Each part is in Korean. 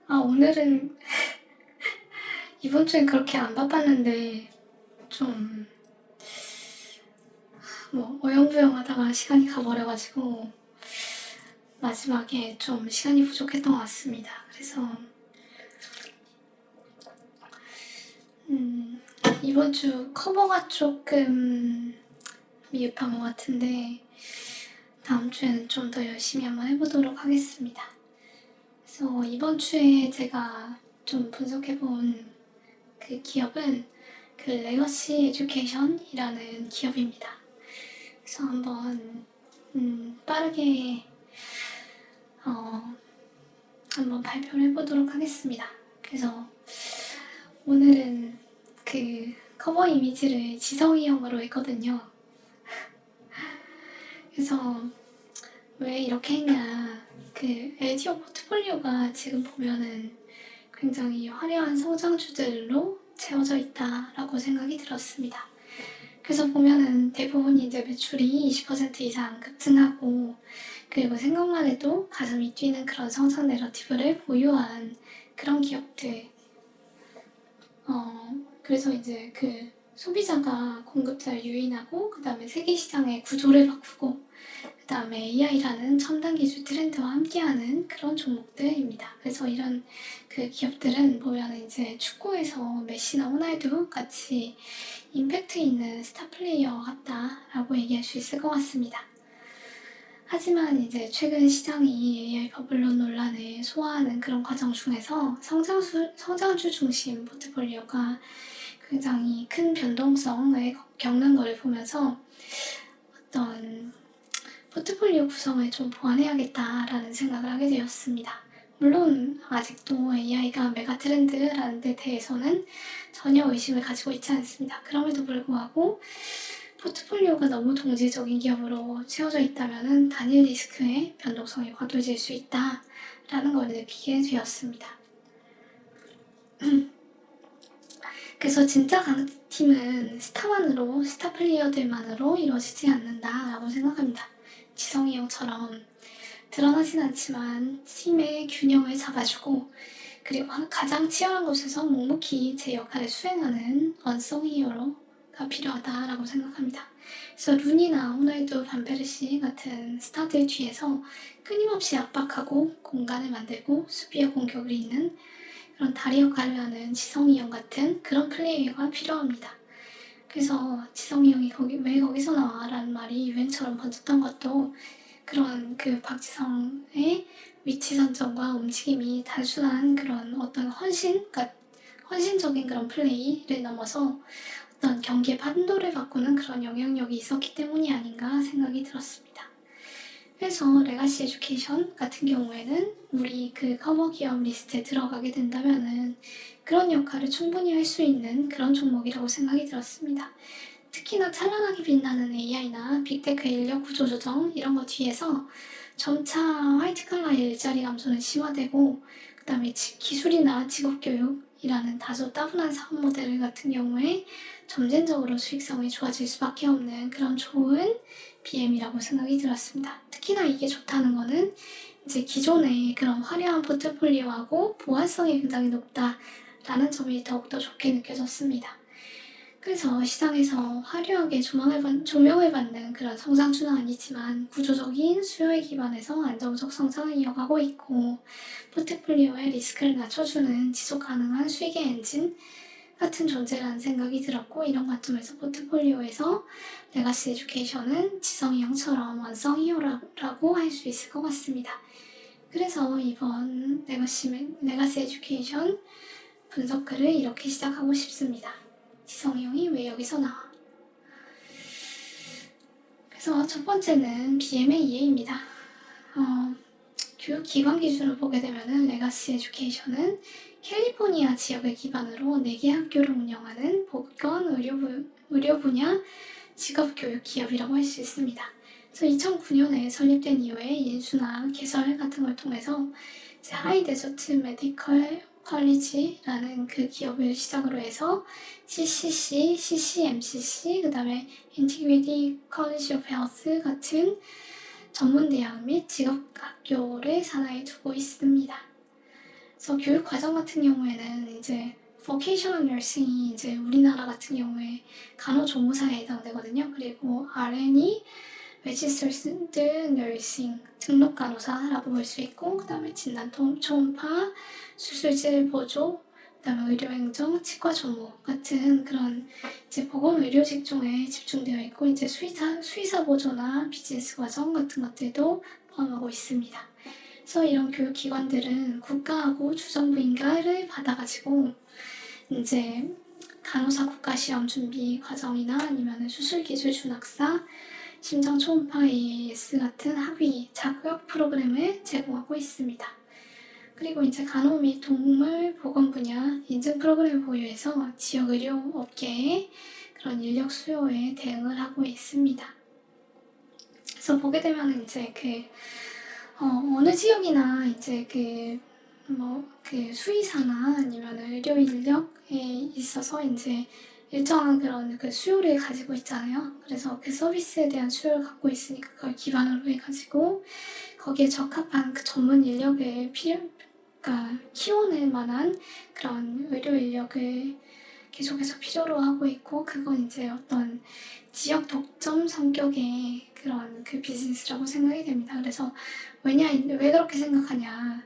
오늘은 이번 주엔 그렇게 안 바빴는데 좀 어영부영 하다가 시간이 가버려가지고 마지막에 좀 시간이 부족했던 것 같습니다. 그래서 이번 주 커버가 조금 미흡한 것 같은데 다음 주에는 좀 더 열심히 한번 해보도록 하겠습니다. 그래서 이번 주에 제가 좀 분석해본 그 기업은 그 레거시 에듀케이션이라는 기업입니다. 그래서 빠르게 한번 발표를 해보도록 하겠습니다. 그래서 오늘은 그 커버 이미지를 지성이형으로 했거든요. 그래서 왜 이렇게 했냐, 그 LTO 포트폴리오가 지금 보면은 굉장히 화려한 성장주들로 채워져 있다라고 생각이 들었습니다. 그래서 보면은 대부분 이제 매출이 20% 이상 급증하고, 그리고 생각만 해도 가슴이 뛰는 그런 성장 내러티브를 보유한 그런 기업들. 그래서 이제 그 소비자가 공급자를 유인하고, 그 다음에 세계 시장의 구조를 바꾸고, 그 다음에 AI라는 첨단 기술 트렌드와 함께하는 그런 종목들입니다. 그래서 이런 그 기업들은 보면 이제 축구에서 메시나 호날두 같이 임팩트 있는 스타 플레이어 같다라고 얘기할 수 있을 것 같습니다. 하지만 이제 최근 시장이 AI 버블론 논란을 소화하는 그런 과정 중에서 성장주 중심 포트폴리오가 굉장히 큰 변동성을 겪는 것을 보면서 어떤 포트폴리오 구성을 좀 보완해야겠다라는 생각을 하게 되었습니다. 물론 아직도 AI가 메가 트렌드라는 데 대해서는 전혀 의심을 가지고 있지 않습니다. 그럼에도 불구하고 포트폴리오가 너무 동질적인 기업으로 채워져 있다면 단일 리스크의 변동성이 과도해질 수 있다라는 걸 느끼게 되었습니다. 그래서 진짜 강팀은 스타 플레이어들만으로 이루어지지 않는다라고 생각합니다. 지성이 형처럼 드러나진 않지만 팀의 균형을 잡아주고, 그리고 가장 치열한 곳에서 묵묵히 제 역할을 수행하는 언성 히어로가 필요하다라고 생각합니다. 그래서 룬이나 호날두, 반페르시 같은 스타들 뒤에서 끊임없이 압박하고 공간을 만들고 수비와 공격을 잇는 그런 다리 역할을 하는 지성이 형 같은 그런 플레이어가 필요합니다. 그래서 지성이 형이 왜 거기서 나와? 라는 말이 유행처럼 번졌던 것도 그런 그 박지성의 위치 선정과 움직임이 단순한 그런 어떤 헌신적인 그런 플레이를 넘어서 어떤 경기의 판도를 바꾸는 그런 영향력이 있었기 때문이 아닌가 생각이 들었습니다. 그래서 레가시 에듀케이션 같은 경우에는 우리 그 커버 기업 리스트에 들어가게 된다면은 그런 역할을 충분히 할 수 있는 그런 종목이라고 생각이 들었습니다. 특히나 찬란하게 빛나는 AI나 빅테크 인력 구조 조정 이런 거 뒤에서 점차 화이트 칼라의 일자리 감소는 심화되고, 그 다음에 기술이나 직업교육이라는 다소 따분한 사업 모델 같은 경우에 점진적으로 수익성이 좋아질 수밖에 없는 그런 좋은 BM이라고 생각이 들었습니다. 특히나 이게 좋다는 거는 이제 기존의 그런 화려한 포트폴리오하고 보완성이 굉장히 높다라는 점이 더욱더 좋게 느껴졌습니다. 그래서 시장에서 화려하게 조명을 받는 그런 성장주는 아니지만 구조적인 수요에 기반해서 안정적 성장을 이어가고 있고, 포트폴리오의 리스크를 낮춰주는 지속 가능한 수익의 엔진 같은 존재라는 생각이 들었고, 이런 관점에서 포트폴리오에서 레가시 에듀케이션은 지성이 형처럼 완성 히어로라고 할 수 있을 것 같습니다. 그래서 이번 레가시 에듀케이션 분석글을 이렇게 시작하고 싶습니다. 지성이 형이 왜 여기서 나와? 그래서 첫 번째는 BMAEA입니다. 교육기관 기준으로 보게 되면은 레가시 에듀케이션은 캘리포니아 지역을 기반으로 4개 학교를 운영하는 보건 의료 분야 직업교육 기업이라고 할 수 있습니다. 그래서 2009년에 설립된 이후에 인수나 개설 같은 걸 통해서 하이 데저트 메디컬 컬리지라는 그 기업을 시작으로 해서 CCC, CCMCC, 그 다음에 Integrated College of Health 같은 전문대학 및 직업학교를 산하에 두고 있습니다. 그래서 교육 과정 같은 경우에는 이제 vocational nursing이 이제 우리나라 같은 경우에 간호조무사에 해당되거든요. 그리고 RN이 registered nursing 등록 간호사라고 볼 수 있고, 그다음에 진단 초음파, 수술실 보조, 그다음에 의료행정, 치과 조무 같은 그런 이제 보건 의료 직종에 집중되어 있고, 이제 수의사 보조나 비즈니스 과정 같은 것들도 포함하고 있습니다. 그래서 이런 교육기관들은 국가하고 주정부 인가를 받아가지고 이제 간호사 국가시험 준비 과정이나 아니면 수술기술 준학사, 심장 초음파 AAS 같은 학위 자격 프로그램을 제공하고 있습니다. 그리고 이제 간호 및 동물 보건 분야 인증 프로그램을 보유해서 지역 의료 업계의 그런 인력 수요에 대응을 하고 있습니다. 그래서 보게 되면 이제 어느 지역이나 이제 수의사나 아니면 의료 인력에 있어서 이제 일정한 그런 수요를 가지고 있잖아요. 그래서 그 서비스에 대한 수요를 갖고 있으니까 그걸 기반으로 해가지고 거기에 적합한 그 전문 인력을 키워낼 만한 그런 의료 인력을 계속해서 필요로 하고 있고, 그건 이제 어떤 지역 독점 성격의 그런 비즈니스라고 생각이 됩니다. 그래서 왜 그렇게 생각하냐,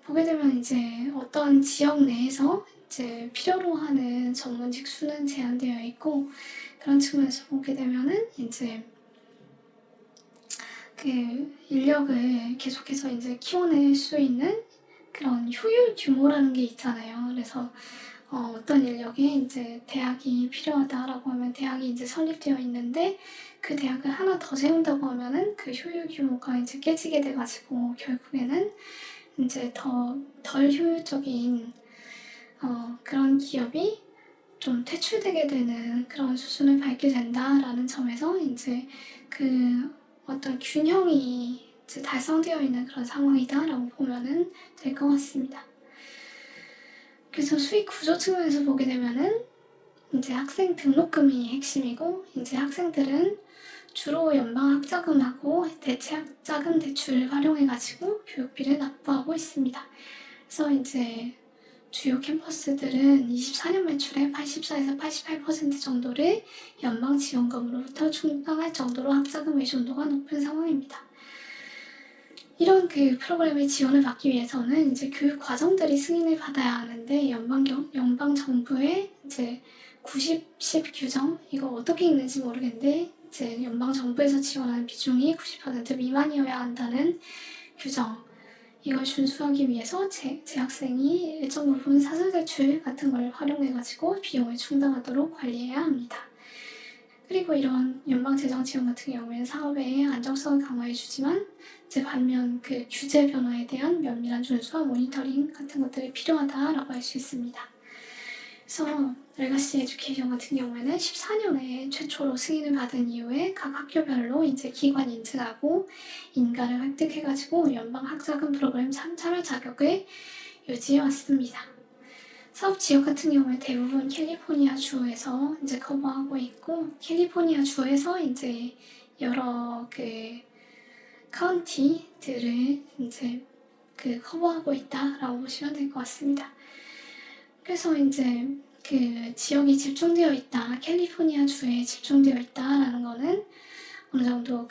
보게 되면 이제 어떤 지역 내에서 이제 필요로 하는 전문직 수는 제한되어 있고, 그런 측면에서 보게 되면은 이제 인력을 계속해서 이제 키워낼 수 있는 그런 효율 규모라는 게 있잖아요. 그래서 어떤 인력에 이제 대학이 필요하다라고 하면 대학이 이제 설립되어 있는데, 그 대학을 하나 더 세운다고 하면은 그 효율 규모가 이제 깨지게 돼가지고 결국에는 이제 덜 효율적인 그런 기업이 좀 퇴출되게 되는 그런 수순을 밟게 된다라는 점에서 이제 어떤 균형이 이제 달성되어 있는 그런 상황이다라고 보면은 될 것 같습니다. 그래서 수익 구조 측면에서 보게 되면은 이제 학생 등록금이 핵심이고, 이제 학생들은 주로 연방 학자금하고 대체 학자금 대출을 활용해가지고 교육비를 납부하고 있습니다. 그래서 이제 주요 캠퍼스들은 24년 매출의 84에서 88% 정도를 연방 지원금으로부터 충당할 정도로 학자금 의존도가 높은 상황입니다. 이런 프로그램의 지원을 받기 위해서는 이제 교육 과정들이 승인을 받아야 하는데, 연방 정부의 이제 90-10 규정, 이거 어떻게 읽는지 모르겠는데 이제 연방 정부에서 지원하는 비중이 90% 미만이어야 한다는 규정, 이걸 준수하기 위해서 재학생이 일정 부분 사설대출 같은 걸 활용해가지고 비용을 충당하도록 관리해야 합니다. 그리고 이런 연방재정 지원 같은 경우에는 사업의 안정성을 강화해주지만, 이제 반면 규제 변화에 대한 면밀한 준수와 모니터링 같은 것들이 필요하다라고 할 수 있습니다. 그래서 레가시 에듀케이션 같은 경우에는 14년에 최초로 승인을 받은 이후에 각 학교별로 이제 기관 인증하고 인가를 획득해가지고 연방 학자금 프로그램 참여 자격을 유지해 왔습니다. 사업 지역 같은 경우에 대부분 캘리포니아 주에서 이제 커버하고 있고, 캘리포니아 주에서 이제 여러 카운티들을 이제 커버하고 있다라고 보시면 될 것 같습니다. 그래서 이제 지역이 집중되어 있다, 캘리포니아 주에 집중되어 있다라는 거는 어느 정도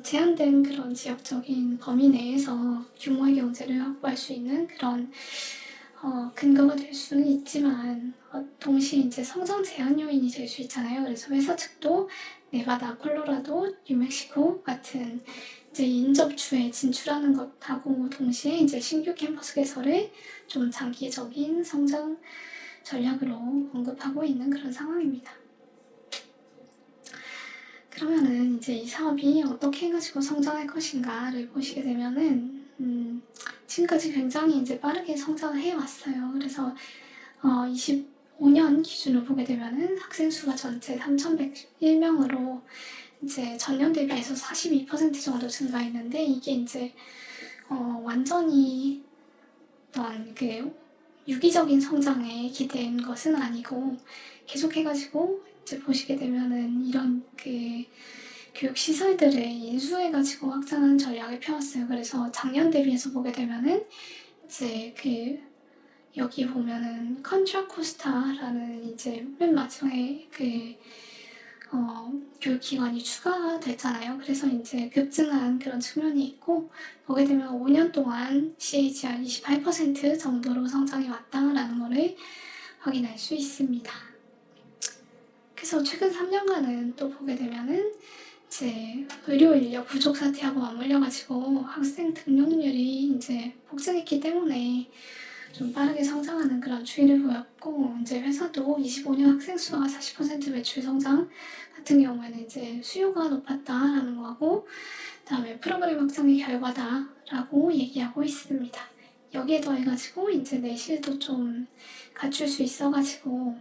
제한된 그런 지역적인 범위 내에서 규모의 경제를 확보할 수 있는 그런 근거가 될 수는 있지만, 동시에 이제 성장 제한 요인이 될 수 있잖아요. 그래서 회사 측도 네바다, 콜로라도, 뉴멕시코 같은 이제 인접주에 진출하는 것하고 동시에 이제 신규 캠퍼스 개설을 좀 장기적인 성장 전략으로 언급하고 있는 그런 상황입니다. 그러면은 이제 이 사업이 어떻게 해가지고 성장할 것인가를 보시게 되면은 지금까지 굉장히 이제 빠르게 성장을 해왔어요. 그래서 25년 기준으로 보게 되면은 학생 수가 전체 3,101명으로 이제 전년 대비해서 42% 정도 증가했는데, 이게 이제 완전히 어떤 유기적인 성장에 기댄 것은 아니고, 계속해가지고 이제 보시게 되면은 이런 교육 시설들을 인수해가지고 확장하는 전략을 펴왔어요. 그래서 작년 대비해서 보게 되면은 이제 여기 보면은 컨트라코스타라는 이제 맨 마지막에 교육기관이 추가됐잖아요. 그래서 이제 급증한 그런 측면이 있고, 보게 되면 5년 동안 CAGR 28% 정도로 성장해 왔다라는 거를 확인할 수 있습니다. 그래서 최근 3년간은 또 보게 되면은 이제 의료 인력 부족 사태하고 맞물려가지고 학생 등록률이 이제 폭증했기 때문에 좀 빠르게 성장하는 그런 추이를 보였고, 이제 회사도 25년 학생 수가 40% 매출 성장 같은 경우에는 이제 수요가 높았다라는 거고, 그다음에 프로그램 확장의 결과다라고 얘기하고 있습니다. 여기에 더해가지고 이제 내실도 좀 갖출 수 있어가지고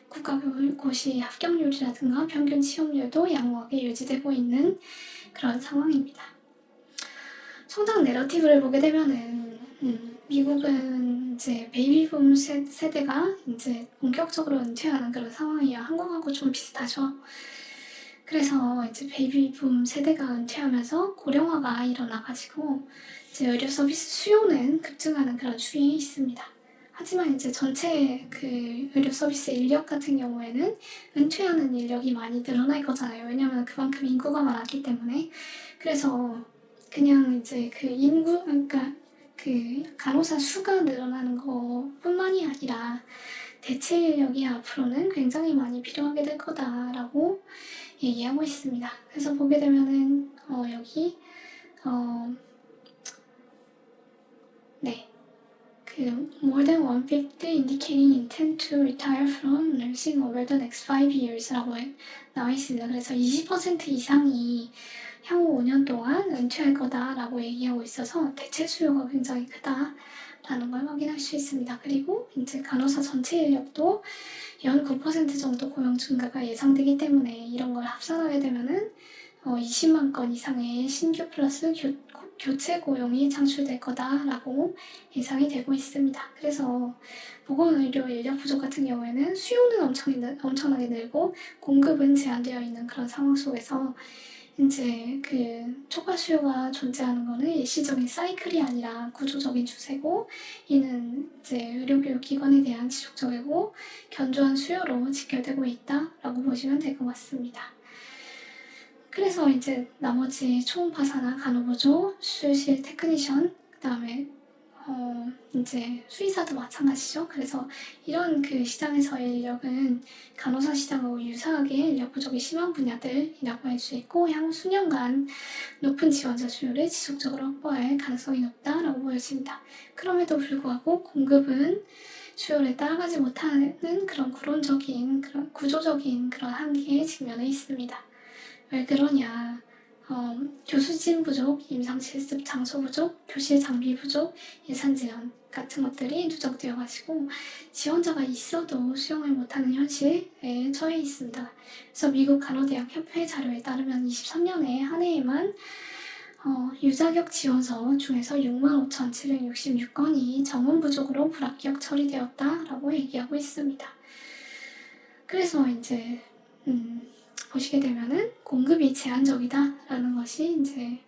국가고시 합격률이라든가 평균 취업률도 양호하게 유지되고 있는 그런 상황입니다. 성장 내러티브를 보게 되면은 미국은 이제 베이비붐 세대가 이제 본격적으로 은퇴하는 그런 상황이야. 한국하고 좀 비슷하죠. 그래서 이제 베이비붐 세대가 은퇴하면서 고령화가 일어나가지고 이제 의료 서비스 수요는 급증하는 그런 추이에 있습니다. 하지만 이제 전체 의료 서비스 인력 같은 경우에는 은퇴하는 인력이 많이 늘어날 거잖아요. 왜냐면 그만큼 인구가 많았기 때문에. 그래서 그냥 이제 그러니까 간호사 수가 늘어나는 것뿐만이 아니라 대체 인력이 앞으로는 굉장히 많이 필요하게 될 거다라고 얘기하고 있습니다. 그래서 보게 되면은 여기 네. more than 150 indicating intent to retire from nursing over the next 5 years라고 나와 있습니다. 그래서 20% 이상이 향후 5년 동안 은퇴할 거다라고 얘기하고 있어서 대체 수요가 굉장히 크다라는 걸 확인할 수 있습니다. 그리고 이제 간호사 전체 인력도 연 9% 정도 고용 증가가 예상되기 때문에 이런 걸 합산하게 되면은 20만 건 이상의 신규 플러스 교체 고용이 창출될 거다라고 예상이 되고 있습니다. 그래서 보건의료 인력 부족 같은 경우에는 수요는 엄청나게 늘고 공급은 제한되어 있는 그런 상황 속에서 이제 초과 수요가 존재하는 거는 일시적인 사이클이 아니라 구조적인 추세고, 이는 이제 의료교육 기관에 대한 지속적이고 견조한 수요로 직결되고 있다라고 보시면 될 것 같습니다. 그래서 이제 나머지 초음파사나 간호보조, 수술 테크니션, 그다음에 이제 수의사도 마찬가지죠. 그래서 이런 시장에서의 인력은 간호사 시장하고 유사하게 인력 부족이 심한 분야들이라고 할 수 있고, 향후 수년간 높은 지원자 수요를 지속적으로 확보할 가능성이 높다라고 보여집니다. 그럼에도 불구하고 공급은 수요를 따라가지 못하는 그런 구조적인 그런 한계에 직면해 있습니다. 왜 그러냐? 교수진 부족, 임상 실습 장소 부족, 교실 장비 부족, 예산 제한 같은 것들이 누적되어가지고 지원자가 있어도 수용을 못하는 현실에 처해 있습니다. 그래서 미국 간호대학 협회 자료에 따르면 23년에 한 해에만 유자격 지원서 중에서 65,766건이 정원 부족으로 불합격 처리되었다라고 얘기하고 있습니다. 그래서 이제 보시게 되면은 공급이 제한적이다라는 것이 이제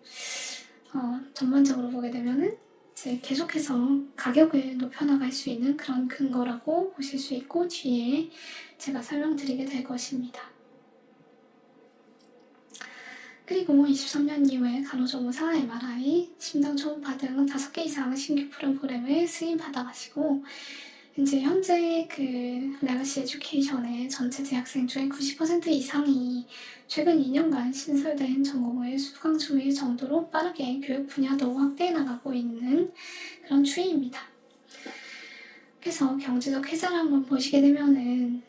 전반적으로 보게 되면은 이제 계속해서 가격을 높여나갈 수 있는 그런 근거라고 보실 수 있고, 뒤에 제가 설명드리게 될 것입니다. 그리고 23년 이후에 간호조무사, MRI, 심장 초음파 등 5개 이상 신규 프로그램을 승인받아가지고 이제 현재 레거시 에듀케이션의 전체 재학생 중에 90% 이상이 최근 2년간 신설된 전공을 수강 중일 정도로 빠르게 교육 분야도 확대해 나가고 있는 그런 추이입니다. 그래서 경제적 혜자를 한번 보시게 되면은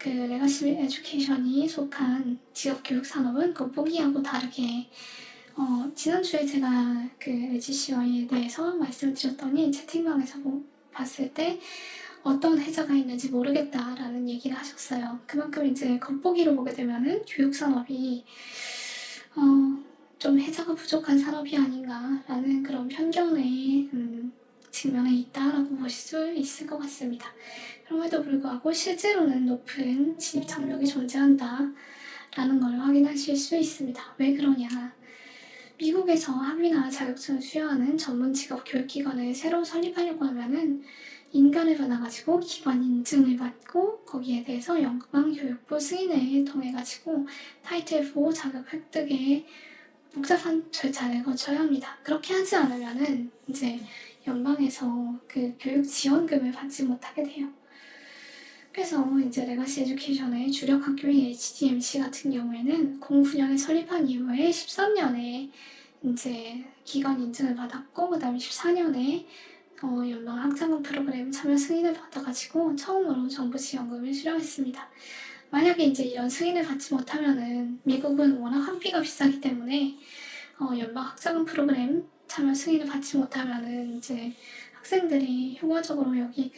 레거시 에듀케이션이 속한 지역교육 산업은 겉보기하고 다르게 지난주에 제가 LGCY에 대해서 말씀드렸더니 채팅방에서 봤을 때 어떤 혜자가 있는지 모르겠다라는 얘기를 하셨어요. 그만큼 이제 겉보기로 보게 되면은 교육산업이 좀 혜자가 부족한 산업이 아닌가라는 그런 편견에 직면해 있다라고 보실 수 있을 것 같습니다. 그럼에도 불구하고 실제로는 높은 진입 장벽이 존재한다 라는 걸 확인하실 수 있습니다. 왜 그러냐? 미국에서 학위나 자격증을 수여하는 전문 직업 교육기관을 새로 설립하려고 하면은 인간을 받아가지고 기관 인증을 받고 거기에 대해서 연방교육부 승인을 통해가지고 타이틀 4 자격 획득에 복잡한 절차를 거쳐야 합니다. 그렇게 하지 않으면은 이제 연방에서 그 교육 지원금을 받지 못하게 돼요. 그래서 이제 레가시 에듀케이션의 주력 학교인 HDMC 같은 경우에는 09년에 설립한 이후에 13년에 이제 기관 인증을 받았고 그 다음에 14년에 연방 학자금 프로그램 참여 승인을 받아가지고 처음으로 정부 지원금을 수령했습니다. 만약에 이제 이런 승인을 받지 못하면은 미국은 워낙 학비가 비싸기 때문에 연방 학자금 프로그램 참여 승인을 받지 못하면은 이제 학생들이 효과적으로 여기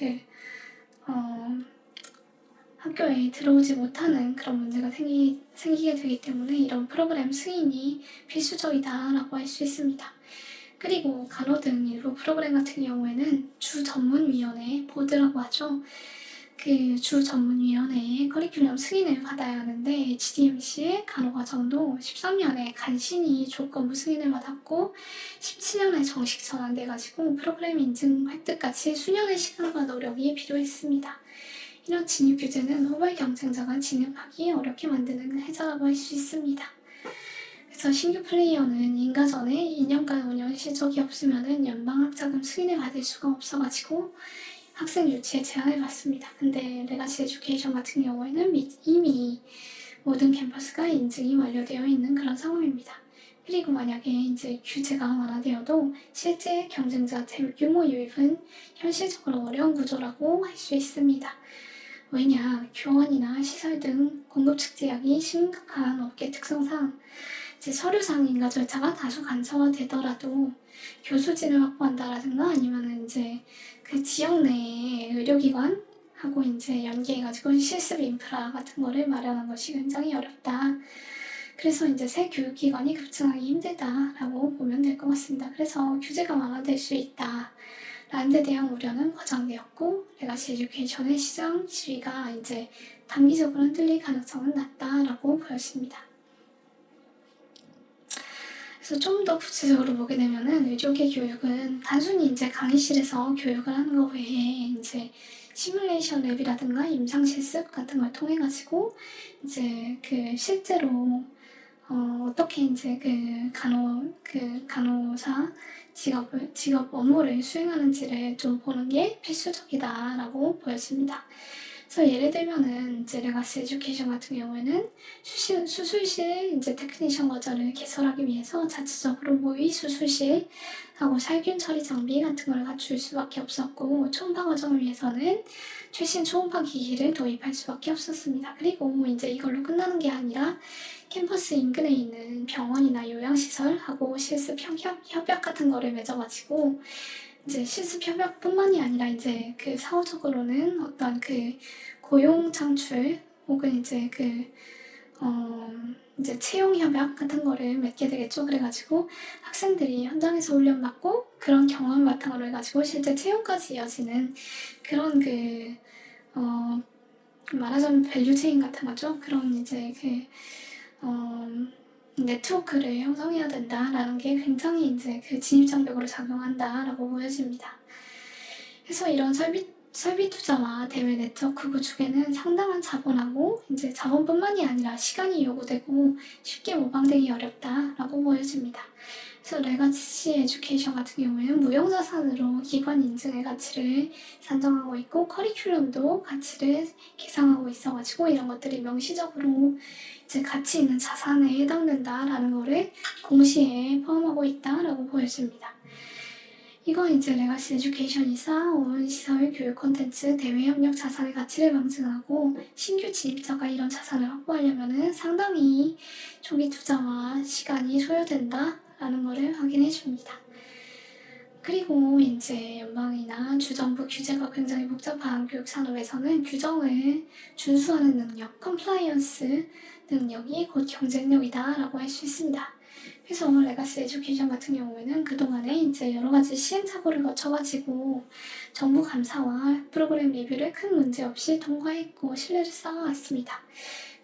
학교에 들어오지 못하는 그런 문제가 생기게 되기 때문에 이런 프로그램 승인이 필수적이다라고 할 수 있습니다. 그리고 간호 등 일부 프로그램 같은 경우에는 주전문위원회, 보드라고 하죠. 그 주전문위원회의 커리큘럼 승인을 받아야 하는데 HDMC의 간호과정도 13년에 간신히 조건부 승인을 받았고 17년에 정식 전환돼가지고 프로그램 인증 획득까지 수년의 시간과 노력이 필요했습니다. 이런 진입 규제는 후발 경쟁자가 진입하기 어렵게 만드는 해자라고 할 수 있습니다. 그래서 신규 플레이어는 인가 전에 2년간 운영 실적이 없으면 연방학자금 승인을 받을 수가 없어가지고 학생 유치에 제한을 받습니다. 근데 레가시 에듀케이션 같은 경우에는 이미 모든 캠퍼스가 인증이 완료되어 있는 그런 상황입니다. 그리고 만약에 이제 규제가 완화되어도 실제 경쟁자 대규모 유입은 현실적으로 어려운 구조라고 할 수 있습니다. 왜냐, 교원이나 시설 등 공급 측 제약이 심각한 업계 특성상 이제 서류상 인가 절차가 다소 간소화되더라도 교수진을 확보한다라든가 아니면은 이제 그 지역 내에 의료기관하고 이제 연계해가지고 실습 인프라 같은 거를 마련한 것이 굉장히 어렵다. 그래서 이제 새 교육기관이 급증하기 힘들다라고 보면 될 것 같습니다. 그래서 규제가 완화될 수 있다. 라는 데 대한 우려는 과장되었고 레가시 에듀케이션의 시장 지위가 이제 단기적으로 흔들릴 가능성은 낮다라고 보여집니다. 그래서 좀 더 구체적으로 보게 되면은 의료계 교육은 단순히 이제 강의실에서 교육을 하는 것 외에 이제 시뮬레이션 랩이라든가 임상 실습 같은 걸 통해 가지고 이제 그 실제로 어떻게 이제 간호사 직업 업무를 수행하는지를 좀 보는 게 필수적이다라고 보여집니다. 그래서 예를 들면은 이제 레가시 에듀케이션 같은 경우에는 수술실 이제 테크니션 과정을 개설하기 위해서 자체적으로 모의 수술실하고 살균 처리 장비 같은 걸 갖출 수밖에 없었고 초음파 과정을 위해서는 최신 초음파 기기를 도입할 수밖에 없었습니다. 그리고 이제 이걸로 끝나는 게 아니라 캠퍼스 인근에 있는 병원이나 요양시설하고 실습 협약 같은 거를 맺어가지고 이제 실습 협약뿐만이 아니라 이제 그 사후적으로는 어떤 그 고용 창출 혹은 이제 이제 채용 협약 같은 거를 맺게 되겠죠. 그래가지고 학생들이 현장에서 훈련받고 그런 경험 바탕으로 해가지고 실제 채용까지 이어지는 그런 말하자면 밸류체인 같은 거죠. 그런 이제 네트워크를 형성해야 된다라는 게 굉장히 이제 진입장벽으로 작용한다라고 보여집니다. 그래서 이런 설비 투자와 대외 네트워크 구축에는 상당한 자본하고 이제 자본뿐만이 아니라 시간이 요구되고 쉽게 모방되기 어렵다라고 보여집니다. 그래서 레가시 에듀케이션 같은 경우에는 무형자산으로 기관 인증의 가치를 산정하고 있고 커리큘럼도 가치를 계상하고 있어가지고 이런 것들이 명시적으로 이제 가치 있는 자산에 해당된다라는 거를 공시에 포함하고 있다라고 보여집니다. 이건 이제 레가시 에듀케이션이 쌓아온 시설 교육 콘텐츠 대외 협력 자산의 가치를 방증하고 신규 진입자가 이런 자산을 확보하려면은 상당히 초기 투자와 시간이 소요된다라는 것을 확인해 줍니다. 그리고 이제 연방이나 주정부 규제가 굉장히 복잡한 교육 산업에서는 규정을 준수하는 능력, 컴플라이언스 능력이 곧 경쟁력이다라고 할 수 있습니다. 그래서 레가시 에듀케이션 같은 경우에는 그동안에 이제 여러 가지 시행착오를 거쳐가지고 정부 감사와 프로그램 리뷰를 큰 문제 없이 통과했고 신뢰를 쌓아왔습니다.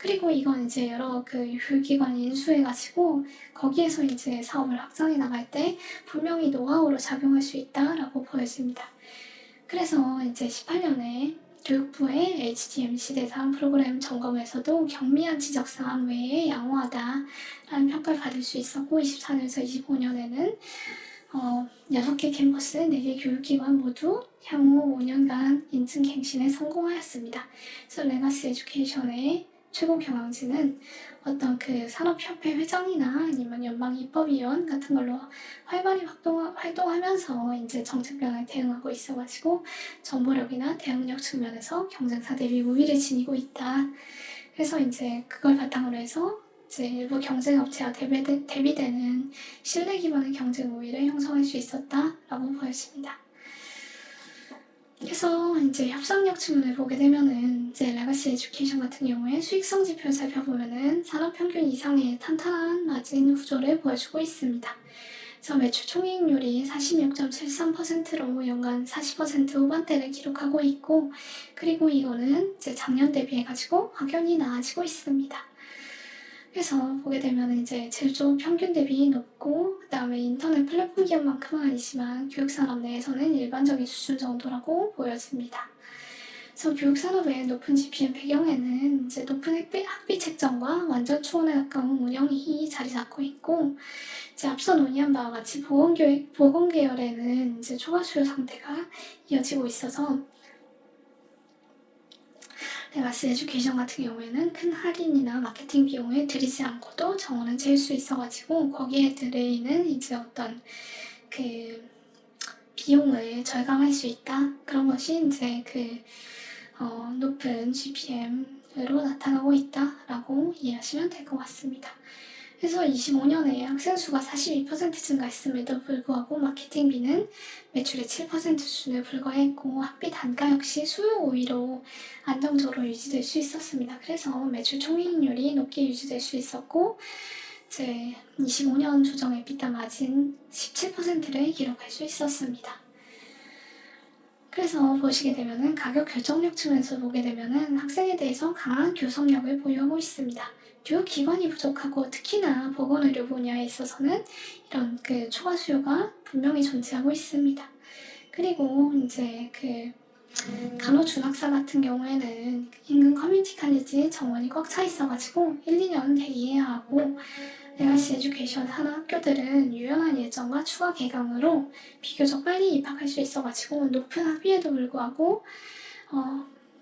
그리고 이건 이제 여러 그 교육기관 인수해가지고 거기에서 이제 사업을 확장해 나갈 때 분명히 노하우로 작용할 수 있다라고 보여집니다. 그래서 이제 18년에 교육부의 HTMC 대상 프로그램 점검에서도 경미한 지적사항 외에 양호하다라는 평가를 받을 수 있었고 24년에서 25년에는 6개 캠퍼스, 4개 교육기관 모두 향후 5년간 인증 갱신에 성공하였습니다. 그래서 레가시 에듀케이션의 최고 경영진은 어떤 그 산업협회 회장이나 아니면 연방입법위원 같은 걸로 활발히 활동하면서 이제 정책 변화에 대응하고 있어가지고 정보력이나 대응력 측면에서 경쟁사 대비 우위를 지니고 있다. 그래서 이제 그걸 바탕으로 해서 이제 일부 경쟁업체와 대비되는 신뢰 기반의 경쟁 우위를 형성할 수 있었다라고 보여집니다. 그래서 이제 협상력 측면을 보게 되면은 이제 레가시 에듀케이션 같은 경우에 수익성 지표를 살펴보면은 산업 평균 이상의 탄탄한 마진 구조를 보여주고 있습니다. 그래서 매출 총이익률이 46.73%로 연간 40% 후반대를 기록하고 있고, 그리고 이거는 이제 작년 대비해가지고 확연히 나아지고 있습니다. 그래서 보게 되면 이제 제조 평균 대비 높고, 그 다음에 인터넷 플랫폼 기업만큼은 아니지만 교육산업 내에서는 일반적인 수준 정도라고 보여집니다. 그래서 교육산업의 높은 GPM 배경에는 이제 높은 학비 책정과 완전 추원에 가까운 운영이 자리 잡고 있고, 이제 앞서 논의한 바와 같이 보건 계열에는 이제 초과 수요 상태가 이어지고 있어서 레가시 에듀케이션 같은 경우에는 큰 할인이나 마케팅 비용을 들이지 않고도 정원을 채울 수 있어가지고 거기에 들어있는 이제 어떤 그 비용을 절감할 수 있다. 그런 것이 이제 그 높은 GPM으로 나타나고 있다라고 이해하시면 될 것 같습니다. 그래서 25년에 학생 수가 42% 증가했음에도 불구하고 마케팅비는 매출의 7% 수준에 불과했고 학비 단가 역시 수요 우위로 안정적으로 유지될 수 있었습니다. 그래서 매출 총이익률이 높게 유지될 수 있었고 이제 25년 조정 EBITDA 마진 17%를 기록할 수 있었습니다. 그래서 보시게 되면은 가격 결정력 측면에서 보게 되면은 학생에 대해서 강한 교섭력을 보유하고 있습니다. 교육기관이 부족하고 특히나 보건의료 분야에 있어서는 이런 그 초과 수요가 분명히 존재하고 있습니다. 그리고 이제 그 간호준학사 같은 경우에는 인근 커뮤니티 칼리지 정원이 꽉 차 있어가지고 1, 2년 대기해야 하고 레가시 에듀케이션 산학교들은 유연한 일정과 추가 개강으로 비교적 빨리 입학할 수 있어가지고 높은 학비에도 불구하고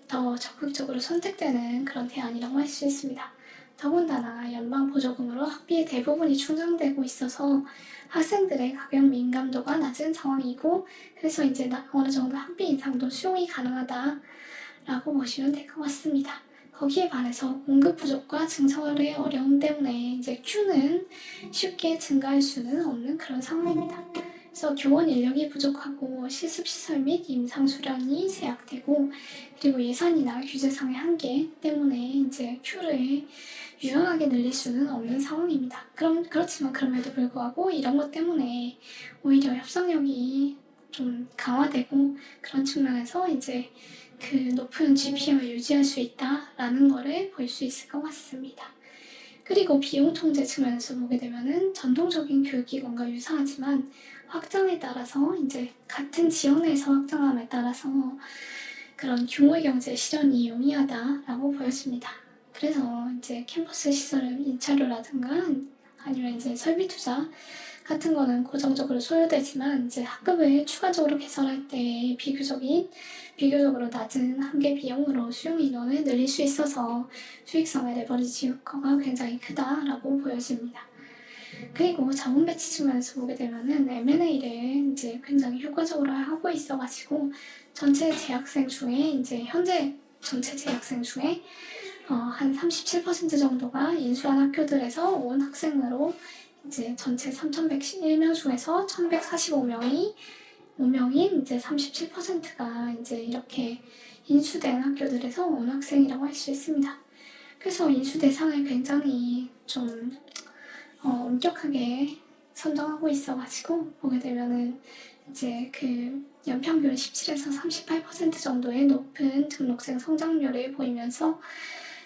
더 적극적으로 선택되는 그런 대안이라고 할 수 있습니다. 더군다나 연방 보조금으로 학비의 대부분이 충당되고 있어서 학생들의 가격 민감도가 낮은 상황이고 그래서 이제 어느 정도 학비 인상도 수용이 가능하다라고 보시면 될 것 같습니다. 거기에 반해서 공급 부족과 증설의 어려움 때문에 이제 Q는 쉽게 증가할 수는 없는 그런 상황입니다. 그래서 교원 인력이 부족하고 실습시설 및 임상 수량이 제약되고 그리고 예산이나 규제상의 한계 때문에 이제 Q를 유연하게 늘릴 수는 없는 상황입니다. 그렇지만 그럼에도 불구하고 이런 것 때문에 오히려 협상력이 좀 강화되고 그런 측면에서 이제 그 높은 GPM을 유지할 수 있다라는 거를 볼 수 있을 것 같습니다. 그리고 비용 통제 측면에서 보게 되면은 전통적인 교육기관과 유사하지만 확장에 따라서 이제 같은 지역 내에서 확장함에 따라서 그런 규모의 경제 실현이 용이하다라고 보여집니다. 그래서 이제 캠퍼스 시설의 인차료라든가 아니면 이제 설비 투자 같은 거는 고정적으로 소요되지만 이제 학급을 추가적으로 개설할 때 비교적으로 낮은 한계 비용으로 수용 인원을 늘릴 수 있어서 수익성의 레버리지 효과가 굉장히 크다라고 보여집니다. 그리고 자본 배치 측면에서 보게 되면은 M&A를 이제 굉장히 효과적으로 하고 있어가지고 전체 재학생 중에 이제 현재 전체 재학생 중에 한 37% 정도가 인수한 학교들에서 온 학생으로 이제 전체 3,111명 중에서 1,145명이 이제 37%가 이제 이렇게 인수된 학교들에서 온 학생이라고 할 수 있습니다. 그래서 인수 대상을 굉장히 좀 엄격하게 선정하고 있어가지고 보게 되면은 이제 그 연평균 17에서 38% 정도의 높은 등록생 성장률을 보이면서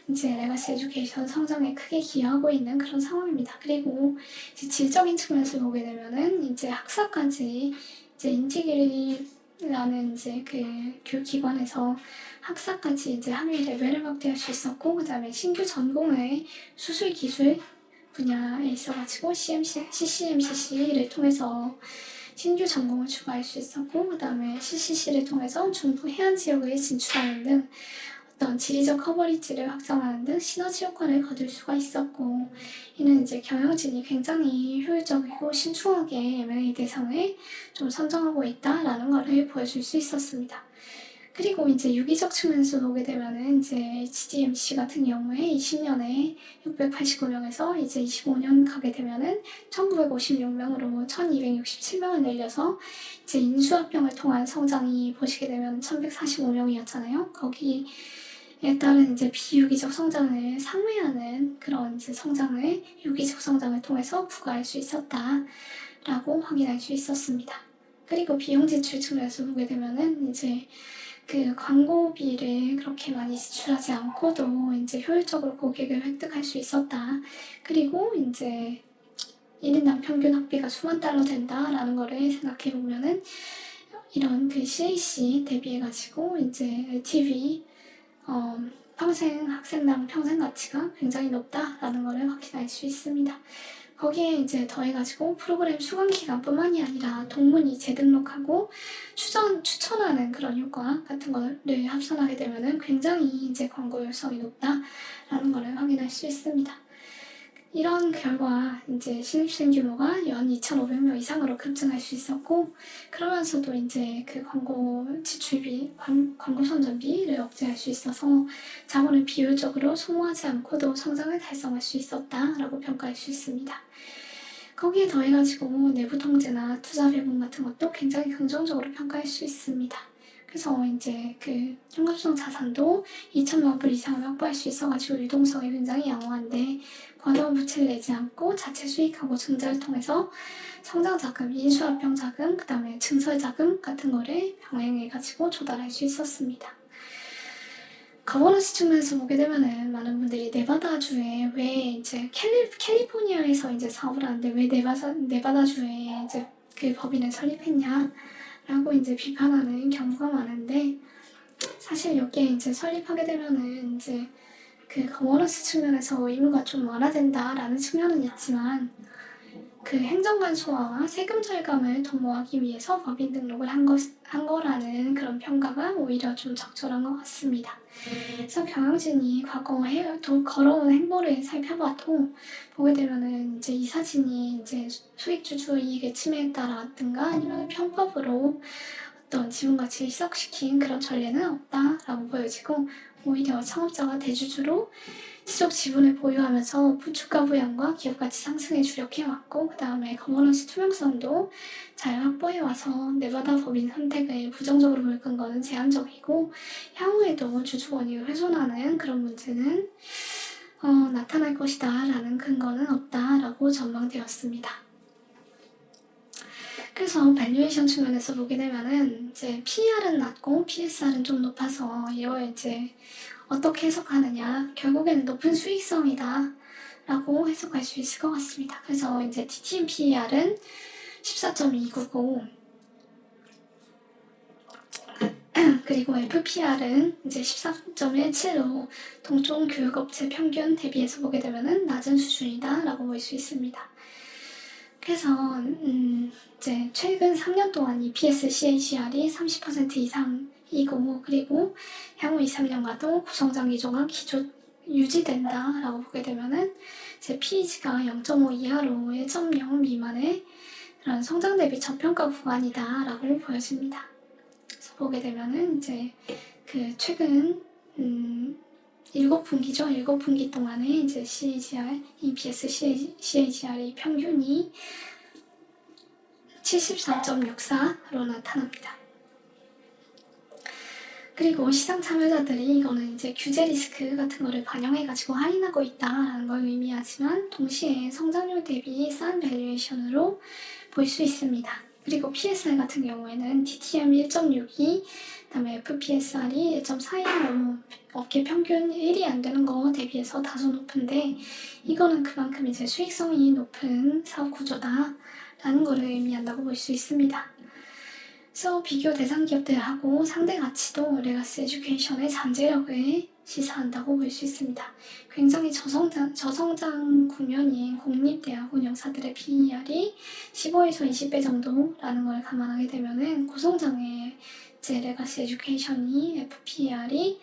이제 레가시 에듀케이션 성장에 크게 기여하고 있는 그런 상황입니다. 그리고 이제 질적인 측면에서 보게 되면은 이제 학사까지 이제 인티그리라는 이제 그 교육기관에서 학사까지 이제 학위 레벨을 확대할 수 있었고, 그 다음에 신규 전공의 수술 기술 분야에 있어가지고 CCMCC를 통해서 신규 전공을 추가할 수 있었고, 그 다음에 CCC를 통해서 중부 해안 지역에 진출하는 등 어떤 지리적 커버리지를 확장하는 등 시너지 효과를 거둘 수가 있었고, 이는 이제 경영진이 굉장히 효율적이고 신중하게 M&A 대상을 좀 선정하고 있다라는 것을 보여줄 수 있었습니다. 그리고 이제 유기적 측면에서 보게 되면은 이제 HDMC 같은 경우에 20년에 689명에서 이제 25년 가게 되면은 1956명으로 1267명을 늘려서 이제 인수합병을 통한 성장이 보시게 되면 1145명이었잖아요. 거기에 따른 이제 비유기적 성장을 상회하는 그런 이제 성장을 유기적 성장을 통해서 부과할 수 있었다라고 확인할 수 있었습니다. 그리고 비용 지출 측면에서 보게 되면은 이제 그 광고비를 그렇게 많이 지출하지 않고도 이제 효율적으로 고객을 획득할 수 있었다. 그리고 이제 1인당 평균 학비가 수만 달러 된다라는 거를 생각해 보면은 이런 그 CAC 대비해가지고 이제 LTV 평생 학생당 평생 가치가 굉장히 높다라는 거를 확인할 수 있습니다. 거기에 이제 더해가지고 프로그램 수강 기간뿐만이 아니라 동문이 재등록하고 추천하는 그런 효과 같은 거를 합산하게 되면은 굉장히 이제 광고율성이 높다라는 거를 확인할 수 있습니다. 이런 결과 이제 신입생 규모가 연 2,500명 이상으로 급증할 수 있었고, 그러면서도 이제 그 광고 지출비, 광고 선전비를 억제할 수 있어서 자본을 비효율적으로 소모하지 않고도 성장을 달성할 수 있었다라고 평가할 수 있습니다. 거기에 더해가지고 내부 통제나 투자 배분 같은 것도 굉장히 긍정적으로 평가할 수 있습니다. 그래서 이제 그 현금성 자산도 2천만 불 이상을 확보할 수 있어가지고 유동성이 굉장히 양호한데, 과도한 부채를 내지 않고 자체 수익하고 증자를 통해서 성장 자금, 인수합병 자금, 그 다음에 증설 자금 같은 거를 병행해가지고 조달할 수 있었습니다. 거버넌스 측면에서 보게 되면은 많은 분들이 네바다주에 왜 이제 캘리포니아에서 이제 사업을 하는데 왜 네바다주에 이제 그 법인을 설립했냐라고 이제 비판하는 경우가 많은데, 사실 여기에 이제 설립하게 되면은 이제 그 거버넌스 측면에서 의무가 좀 완화된다라는 측면은 있지만, 그 행정관 소화와 세금 절감을 도모하기 위해서 법인 등록을 한 거라는 그런 평가가 오히려 좀 적절한 것 같습니다. 그래서 경영진이 과거 걸어온 행보를 살펴봐도 보게 되면은 이제 이사진이 이제 수익주주 이익에 침해했다라든가 아니면 편법으로 어떤 지분 가치를 희석시킨 그런 전례는 없다라고 보여지고, 오히려 창업자가 대주주로 지속 지분을 보유하면서 주가 부양과 기업 가치 상승에 주력해왔고, 그 다음에 거버넌스 투명성도 잘 확보해와서 네바다 법인 선택을 부정적으로 볼 근거는 제한적이고, 향후에도 주주 권익을 훼손하는 그런 문제는 나타날 것이다 라는 근거는 없다라고 전망되었습니다. 그래서 밸류에이션 측면에서 보게 되면은 이제 PER은 낮고 PSR은 좀 높아서 이걸 이제 어떻게 해석하느냐, 결국에는 높은 수익성이다 라고 해석할 수 있을 것 같습니다. 그래서 이제 TTM PER은 14.29고 그리고 FPR은 이제 13.17로 동종 교육업체 평균 대비해서 보게 되면은 낮은 수준이다 라고 볼 수 있습니다. 그래서 이제 최근 3년 동안 EPS CAGR이 30% 이상이고, 그리고 향후 2, 3년가도 구성장 기조가 유지된다라고 보게 되면은 이제 PEG가 0.5 이하로 1.0 미만의 그런 성장 대비 저평가 구간이다라고 보여집니다. 그래서 보게 되면은 이제 그 최근 7분기죠. 7분기 동안에 이제 CAGR, EPS CAGR의 평균이 73.64로 나타납니다. 그리고 시장 참여자들이 이거는 이제 규제 리스크 같은 거를 반영해가지고 할인하고 있다라는 걸 의미하지만, 동시에 성장률 대비 싼 밸류에이션으로 볼 수 있습니다. 그리고 PSR 같은 경우에는 DTM 1.62, 그다음에 FPSR이 1.42로 업계 평균 1이 안 되는 거 대비해서 다소 높은데, 이거는 그만큼 이제 수익성이 높은 사업 구조다라는 거를 의미한다고 볼 수 있습니다. 그래서 비교 대상 기업들하고 상대 가치도 레가시 에듀케이션의 잠재력을 시사한다고 볼 수 있습니다. 굉장히 저성장 국면인 공립대학 운영사들의 PER이 15에서 20배 정도라는 걸 감안하게 되면은 고성장의 이제 레가시 에듀케이션이 FPER이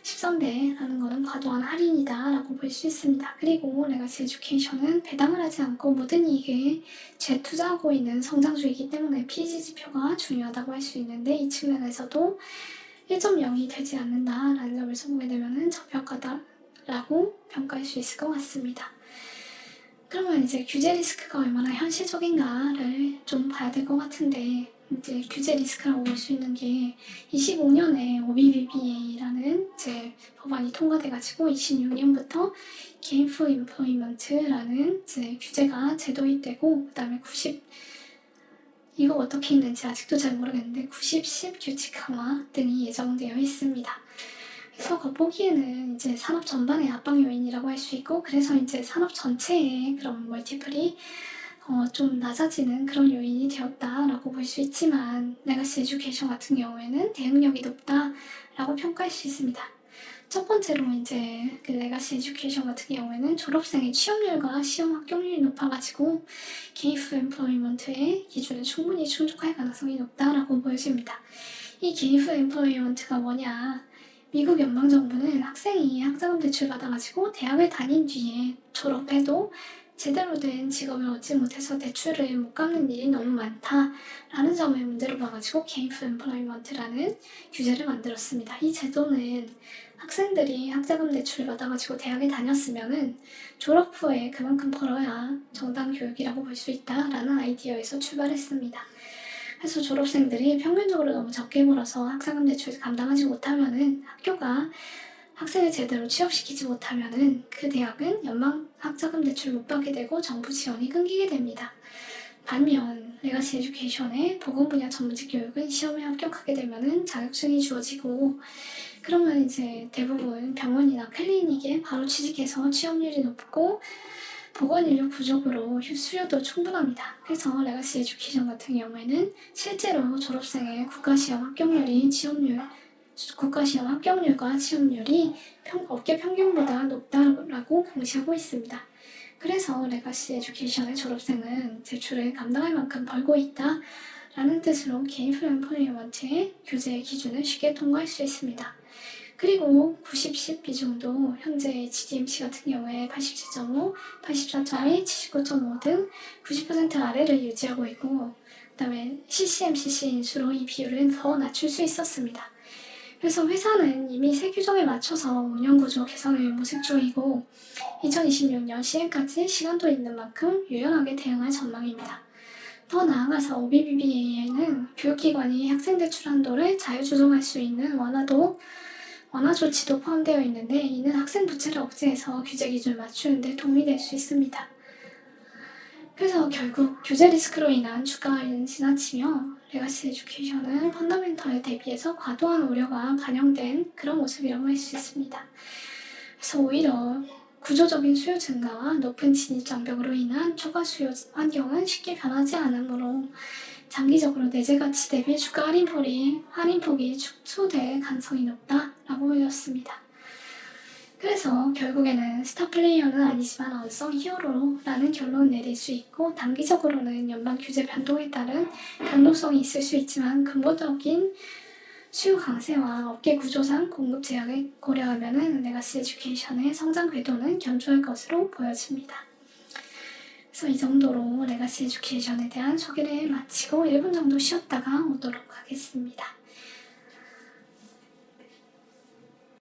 13배라는 것은 과도한 할인이다라고 볼 수 있습니다. 그리고 레가시 에듀케이션은 배당을 하지 않고 모든 이익에 재투자하고 있는 성장주이기 때문에 PEG 지표가 중요하다고 할 수 있는데, 이 측면에서도 1.0이 되지 않는다라는 점을 보게 되면 저평가다라고 평가할 수 있을 것 같습니다. 그러면 이제 규제 리스크가 얼마나 현실적인가를 좀 봐야 될 것 같은데, 이제 규제 리스크라고 볼 수 있는 게 25년에 OBBBA라는 이제 법안이 통과돼가지고 26년부터 Gainful Employment라는 이제 규제가 제도입되고, 그다음에 이거 어떻게 있는지 아직도 잘 모르겠는데 90, 10 규칙 강화 등이 예정되어 있습니다. 그래서 겉보기에는 이제 산업 전반의 압박 요인이라고 할 수 있고, 그래서 이제 산업 전체의 그런 멀티플이 좀 낮아지는 그런 요인이 되었다라고 볼 수 있지만, 레가시 에듀케이션 같은 경우에는 대응력이 높다라고 평가할 수 있습니다. 첫 번째로 이제 그 레가시 에듀케이션 같은 경우에는 졸업생의 취업률과 시험 합격률이 높아가지고 게인풀 엠플로이먼트의 기준을 충분히 충족할 가능성이 높다라고 보여집니다. 이 게인풀 엠플로이먼트가 뭐냐? 미국 연방정부는 학생이 학자금 대출 받아가지고 대학을 다닌 뒤에 졸업해도 제대로 된 직업을 얻지 못해서 대출을 못 갚는 일이 너무 많다라는 점을 문제로 봐가지고 Gainful Employment라는 규제를 만들었습니다. 이 제도는 학생들이 학자금 대출을 받아가지고 대학에 다녔으면은 졸업 후에 그만큼 벌어야 정당 교육이라고 볼 수 있다라는 아이디어에서 출발했습니다. 그래서 졸업생들이 평균적으로 너무 적게 벌어서 학자금 대출을 감당하지 못하면은 학생을 제대로 취업시키지 못하면은 그 대학은 연방 학자금 대출 못 받게 되고 정부 지원이 끊기게 됩니다. 반면 레가시 에듀케이션의 보건 분야 전문직 교육은 시험에 합격하게 되면은 자격증이 주어지고, 그러면 이제 대부분 병원이나 클리닉에 바로 취직해서 취업률이 높고 보건인력 부족으로 수요도 충분합니다. 그래서 레가시 에듀케이션 같은 경우에는 실제로 졸업생의 국가시험 합격률과 취업률이 업계 평균보다 높다라고 공시하고 있습니다. 그래서 레가시 에듀케이션의 졸업생은 대출을 감당할 만큼 벌고 있다라는 뜻으로 Gainful Employment의 규제 기준을 쉽게 통과할 수 있습니다. 그리고 90, 10 비중도 현재 GDMC 같은 경우에 87.5, 84.2, 79.5 등 90% 아래를 유지하고 있고, 그 다음에 CCMCC 인수로 이 비율을 더 낮출 수 있었습니다. 그래서 회사는 이미 새 규정에 맞춰서 운영구조 개선을 모색 중이고 2026년 시행까지 시간도 있는 만큼 유연하게 대응할 전망입니다. 더 나아가서 OBBBA에는 교육기관이 학생 대출 한도를 자유조정할 수 있는 완화 조치도 포함되어 있는데, 이는 학생 부채를 억제해서 규제 기준을 맞추는 데 도움이 될 수 있습니다. 그래서 결국 규제 리스크로 인한 주가는 지나치며 레가시 에듀케이션은 펀더멘털에 대비해서 과도한 우려가 반영된 그런 모습이라고 할 수 있습니다. 그래서 오히려 구조적인 수요 증가와 높은 진입 장벽으로 인한 초과 수요 환경은 쉽게 변하지 않으므로 장기적으로 내재 가치 대비 주가 할인폭이 축소될 가능성이 높다라고 보였습니다. 그래서 결국에는 스타 플레이어는 아니지만 언성 히어로라는 결론을 내릴 수 있고, 단기적으로는 연방 규제 변동에 따른 변동성이 있을 수 있지만 근본적인 수요 강세와 업계 구조상 공급 제약을 고려하면 레가시 에듀케이션의 성장 궤도는 견조할 것으로 보여집니다. 그래서 이 정도로 레가시 에듀케이션에 대한 소개를 마치고 1분 정도 쉬었다가 오도록 하겠습니다.